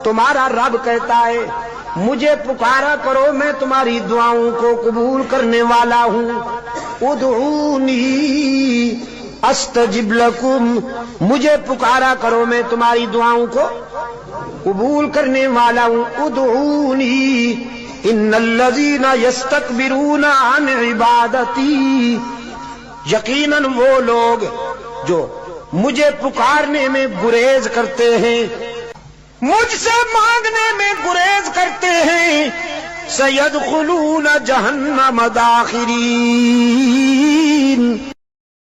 तुम्हारा रब कहता है मुझे पुकारा करो, मैं तुम्हारी दुआओं को कबूल करने वाला हूँ। उदऊनी अस्तजिब लकुम, मुझे पुकारा करो, मैं तुम्हारी दुआओं को कबूल करने वाला हूँ। उदऊनी इन्नल्लज़ीना यस्तकबिरूना अन इबादती, यकीनन वो लोग जो मुझे पुकारने में गुरेज करते हैं, मुझसे मांगने में गुरेज करते हैं, सयदखुलून जहन्नम दाखिरीन,